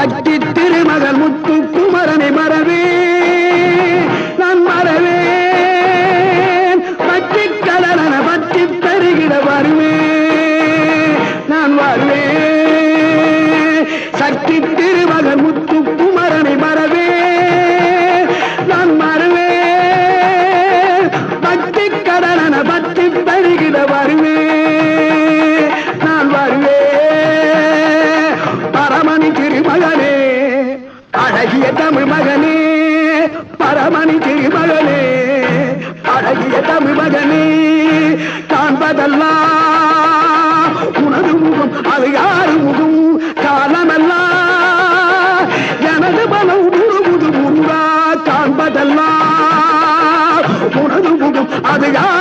சக்தி திருமகள் முத்து குமரனை மறவே நான் மறவேன் பற்றி கடலன பற்றி பெருகிட வருவேன் நான் வருவேன் சக்தி திருமகள் முத்து குமரனை மறவே நான் மறவேன் பக்தி கடலன பற்றி பெருகிட வருவேன் நான் வருவேன் பரமணி திருமகனே அழகிய தமிழ் மகனே பரமணி திருமகனே அழகிய தமிழ் மகனே காண்பதெல்லாம் உனது முகம் அது யாரு முகம் காலமெல்லாம் எனது மனம் முழுமுது முருகா காண்பதெல்லாம் உனது முகம் அது யார்